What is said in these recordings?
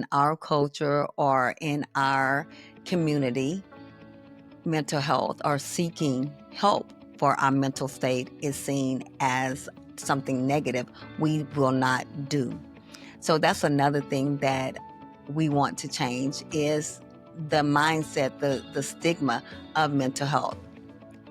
in our culture or in our community, mental health or seeking help for our mental state is seen as something negative we will not do. So that's another thing that we want to change is the mindset, the stigma of mental health.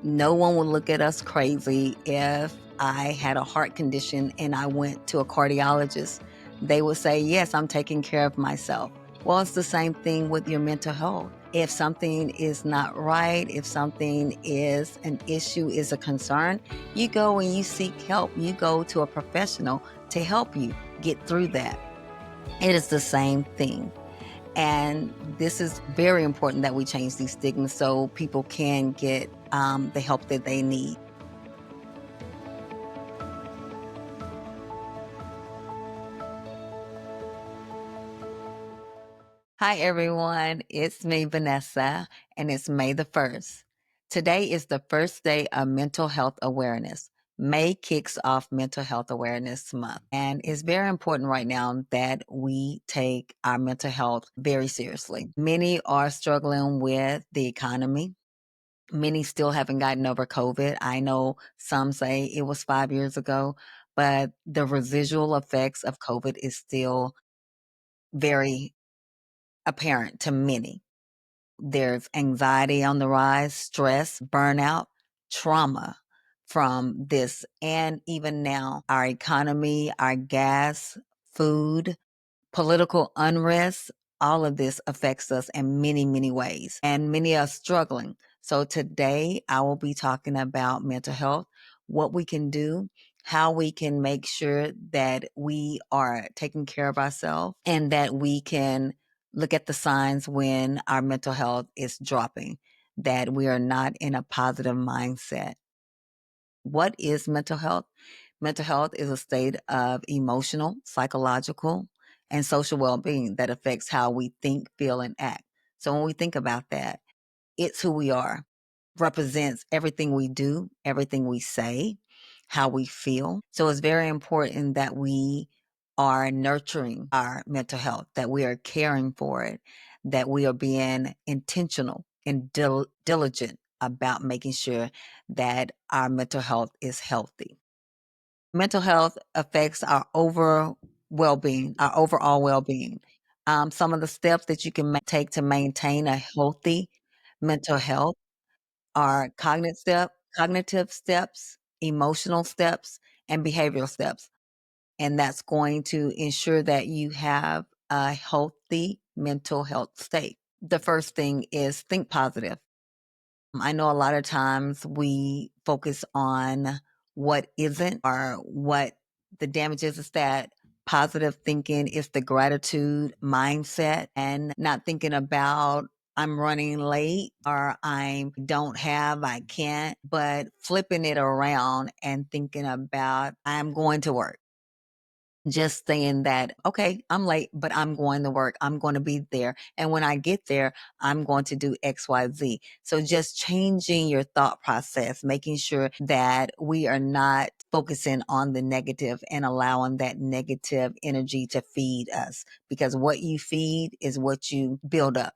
No one would look at us crazy if I had a heart condition and I went to a cardiologist. They would say, yes, I'm taking care of myself. Well, it's the same thing with your mental health. If something is not right, if something is an issue, is a concern, you go and you seek help. You go to a professional to help you get through that. It is the same thing. And this is very important that we change these stigmas so people can get the help that they need. Hi, everyone. It's me, Vanessa, and it's May the 1st. Today is the first day of mental health awareness. May kicks off Mental Health Awareness Month, and it's very important right now that we take our mental health very seriously. Many are struggling with the economy. Many still haven't gotten over COVID. I know some say it was 5 years ago, but the residual effects of COVID is still very apparent to many. There's anxiety on the rise, stress, burnout, trauma from this. And even now, our economy, our gas, food, political unrest, all of this affects us in many, many ways, and many are struggling. So today I will be talking about mental health, what we can do, how we can make sure that we are taking care of ourselves and that we can look at the signs when our mental health is dropping, that we are not in a positive mindset. What is mental health? Mental health is a state of emotional, psychological, and social well being that affects how we think, feel, and act. So when we think about that, it's who we are, represents everything we do, everything we say, how we feel. So it's very important that we are nurturing our mental health, that we are caring for it, that we are being intentional and diligent about making sure that our mental health is healthy. Mental health affects our over well-being, our overall well-being. Some of the steps that you can take to maintain a healthy mental health are cognitive steps, emotional steps, and behavioral steps. And that's going to ensure that you have a healthy mental health state. The first thing is think positive. I know a lot of times we focus on what isn't or what the damage is that positive thinking is the gratitude mindset and not thinking about I'm running late or I can't, but flipping it around and thinking about I'm going to work. Just saying that, okay, I'm late, but I'm going to work. I'm going to be there. And when I get there, I'm going to do XYZ. So just changing your thought process, making sure that we are not focusing on the negative and allowing that negative energy to feed us because what you feed is what you build up.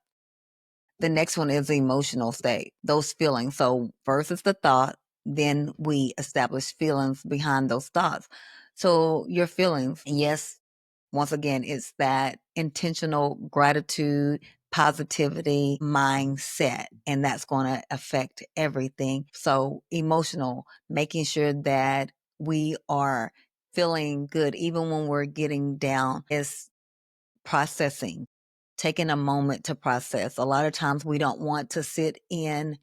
The next one is the emotional state, those feelings. So first is the thought, then we establish feelings behind those thoughts. So your feelings, yes, once again, it's that intentional gratitude, positivity mindset, and that's going to affect everything. So emotional, making sure that we are feeling good even when we're getting down is processing, taking a moment to process. A lot of times we don't want to sit in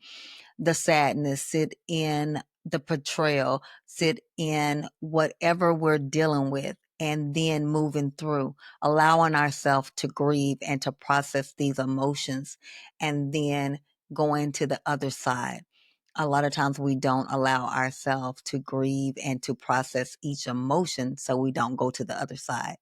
the sadness, sit in the betrayal, sit in whatever we're dealing with, and then moving through, allowing ourselves to grieve and to process these emotions, and then going to the other side. A lot of times we don't allow ourselves to grieve and to process each emotion so we don't go to the other side.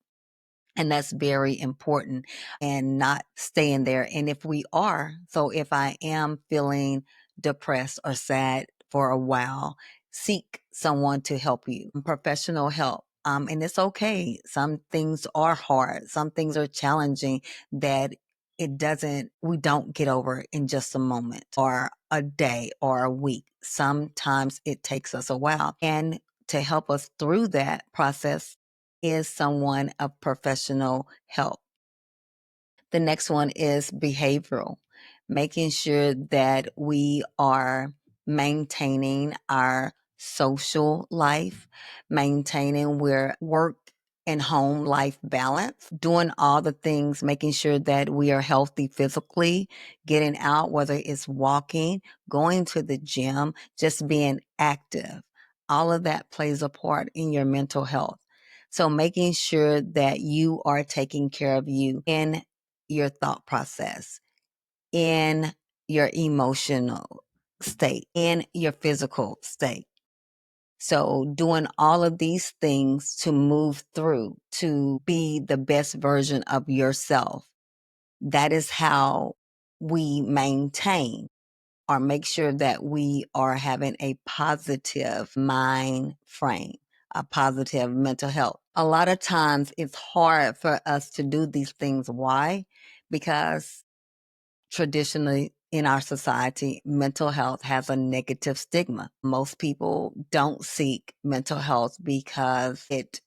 And that's very important and not staying there. And if we are, so if I am feeling depressed or sad for a while, seek someone to help you, professional help. And it's okay. Some things are hard. Some things are challenging that we don't get over in just a moment or a day or a week. Sometimes it takes us a while. And to help us through that process is someone of professional help. The next one is behavioral, making sure that we are maintaining our social life, maintaining where work and home life balance, doing all the things, making sure that we are healthy physically, getting out, whether it's walking, going to the gym, just being active. All of that plays a part in your mental health. So making sure that you are taking care of you in your thought process, in your emotional state, in your physical state. So, doing all of these things to move through, to be the best version of yourself. That is how we maintain or make sure that we are having a positive mind frame, a positive mental health. A lot of times it's hard for us to do these things. Why? Because traditionally in our society, mental health has a negative stigma. Most people don't seek mental health because it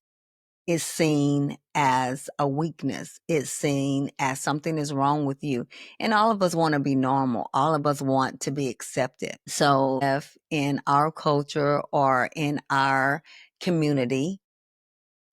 is seen as a weakness. It's seen as something is wrong with you. And all of us want to be normal. All of us want to be accepted. So if in our culture or in our community,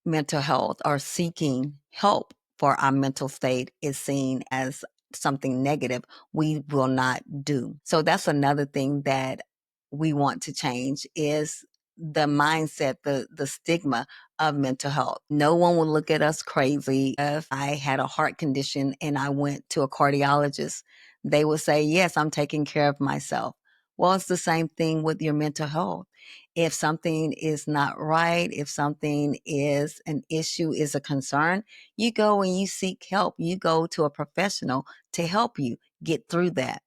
mental health or seeking help for our mental state is seen as something negative, we will not do. So that's another thing that we want to change is the mindset, the stigma of mental health. No one will look at us crazy if I had a heart condition and I went to a cardiologist. They would say, yes, I'm taking care of myself. Well, it's the same thing with your mental health. If something is not right, if something is an issue, is a concern, you go and you seek help. You go to a professional to help you get through that.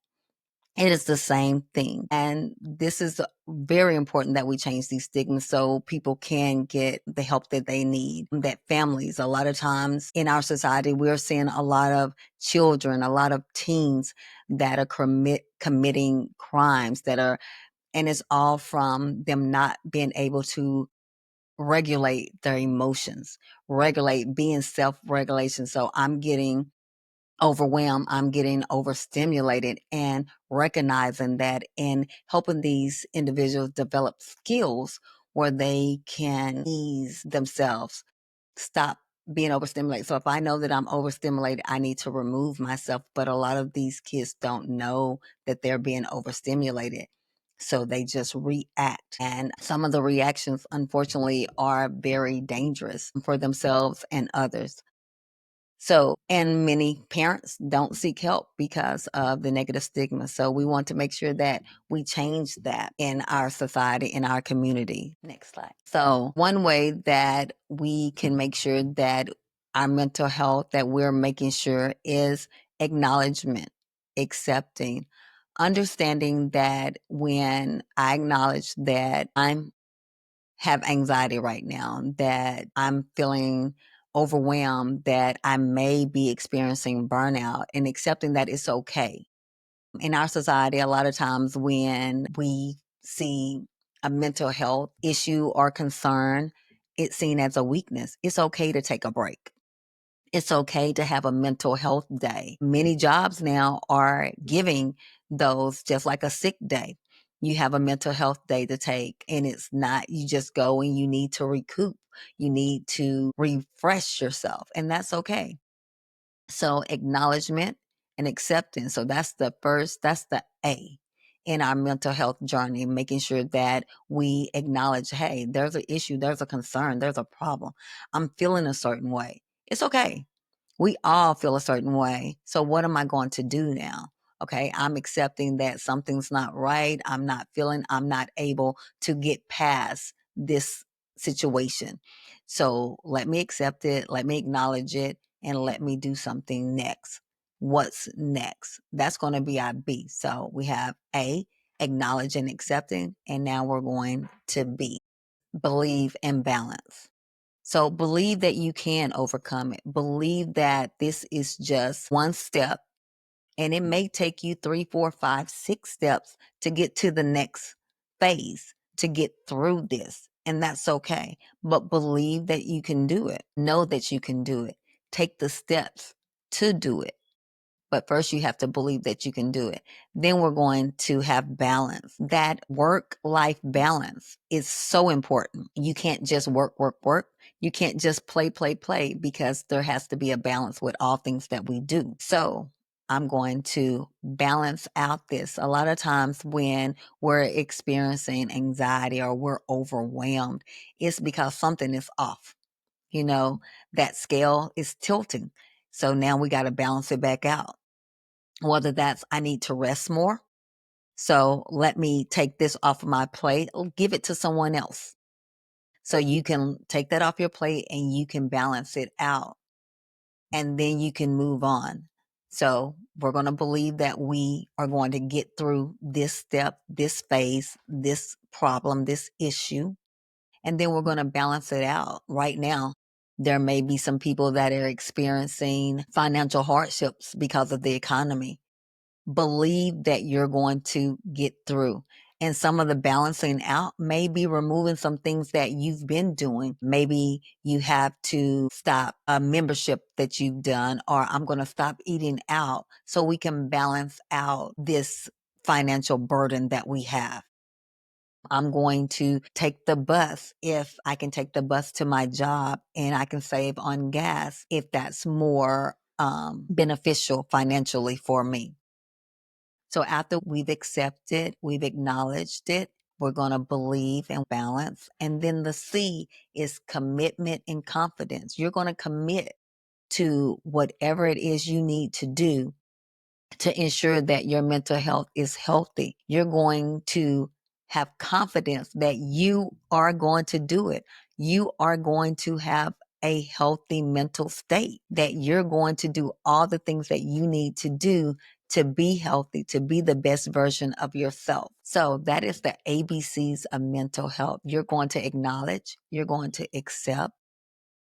It is the same thing. And this is very important that we change these stigmas so people can get the help that they need. That families, a lot of times in our society, we're seeing a lot of children, a lot of teens that are committing crimes and it's all from them not being able to regulate their emotions, regulate being self-regulation. So I'm getting overwhelmed, I'm getting overstimulated, and recognizing that and helping these individuals develop skills where they can ease themselves, stop being overstimulated. So if I know that I'm overstimulated, I need to remove myself. But a lot of these kids don't know that they're being overstimulated. So they just react. And some of the reactions, unfortunately, are very dangerous for themselves and others. So, and many parents don't seek help because of the negative stigma. So, we want to make sure that we change that in our society, in our community. Next slide. So, one way that we can make sure that our mental health, that we're making sure is acknowledgement, accepting, understanding that when I acknowledge that I'm have anxiety right now, that I'm feeling overwhelmed, that I may be experiencing burnout, and accepting that it's okay. In our society, a lot of times when we see a mental health issue or concern, it's seen as a weakness. It's okay to take a break. It's okay to have a mental health day. Many jobs now are giving those just like a sick day. You have a mental health day to take, and it's not, you just go and you need to recoup. You need to refresh yourself, and that's okay. So, acknowledgement and acceptance. So, that's the A in our mental health journey, making sure that we acknowledge, hey, there's an issue, there's a concern, there's a problem. I'm feeling a certain way. It's okay. We all feel a certain way. So what am I going to do now? Okay, I'm accepting that something's not right. I'm not able to get past this situation. So let me accept it, let me acknowledge it, and let me do something next. What's next? That's going to be our B. So we have A, acknowledge and accepting, and now we're going to B, believe and balance. So believe that you can overcome it. Believe that this is just one step, and it may take you 3, 4, 5, 6 steps to get to the next phase, to get through this. And that's okay. But believe that you can do it. Know that you can do it. Take the steps to do it. But first, you have to believe that you can do it. Then we're going to have balance. That work-life balance is so important. You can't just work, work, work. You can't just play, play, play, because there has to be a balance with all things that we do. So I'm going to balance out this. A lot of times when we're experiencing anxiety or we're overwhelmed, it's because something is off. That scale is tilting. So now we got to balance it back out. Whether that's I need to rest more. So let me take this off of my plate, or give it to someone else. So you can take that off your plate and you can balance it out, and then you can move on. So we're going to believe that we are going to get through this step, this phase, this problem, this issue, and then we're going to balance it out. Right now, there may be some people that are experiencing financial hardships because of the economy. Believe that you're going to get through. And some of the balancing out may be removing some things that you've been doing. Maybe you have to stop a membership that you've done, or I'm going to stop eating out so we can balance out this financial burden that we have. I'm going to take the bus if I can take the bus to my job and I can save on gas if that's more beneficial financially for me. So after we've accepted, we've acknowledged it, we're going to believe and balance. And then the C is commitment and confidence. You're going to commit to whatever it is you need to do to ensure that your mental health is healthy. You're going to have confidence that you are going to do it. You are going to have a healthy mental state, that you're going to do all the things that you need to do to be healthy, to be the best version of yourself. So that is the ABCs of mental health. You're going to acknowledge, you're going to accept,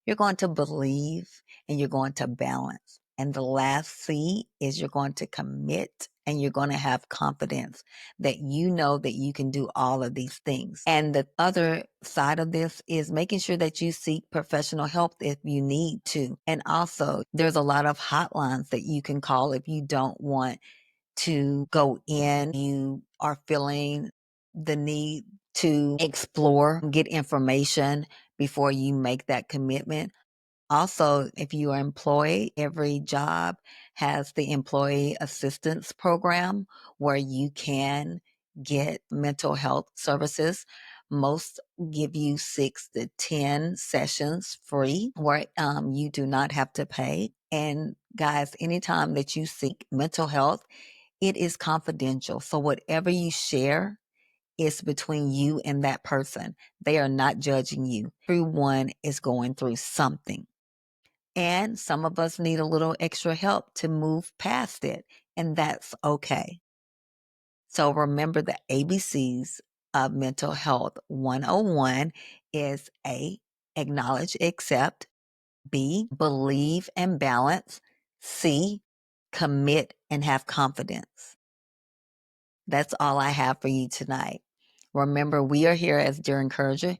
you're going to believe, and you're going to balance. And the last C is you're going to commit, and you're going to have confidence that you know that you can do all of these things. And the other side of this is making sure that you seek professional help if you need to. And also, there's a lot of hotlines that you can call if you don't want to go in. You are feeling the need to explore, get information before you make that commitment. Also, if you are employed, every job has the employee assistance program where you can get mental health services. Most give you 6 to 10 sessions free where you do not have to pay. And guys, anytime that you seek mental health, it is confidential. So whatever you share is between you and that person. They are not judging you. Everyone is going through something. And some of us need a little extra help to move past it, and that's okay. So remember the ABCs of mental health 101 is A, acknowledge, accept, B, believe and balance, C, commit and have confidence. That's all I have for you tonight. Remember, we are here as Dear Encourager.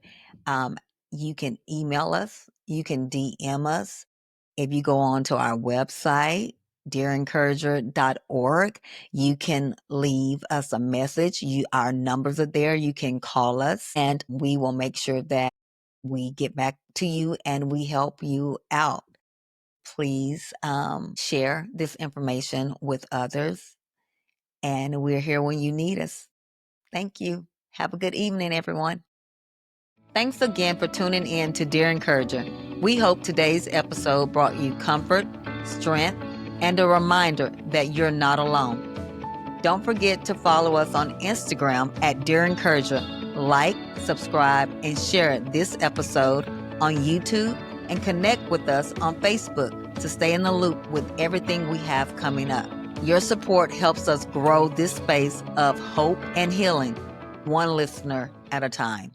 You can email us, you can DM us. If you go on to our website, dearencourager.org, you can leave us a message. Our numbers are there. You can call us, and we will make sure that we get back to you and we help you out. Please share this information with others, and we're here when you need us. Thank you. Have a good evening, everyone. Thanks again for tuning in to Dear Encourager. We hope today's episode brought you comfort, strength, and a reminder that you're not alone. Don't forget to follow us on Instagram at Dear Encourager. Like, subscribe, and share this episode on YouTube, and connect with us on Facebook to stay in the loop with everything we have coming up. Your support helps us grow this space of hope and healing, one listener at a time.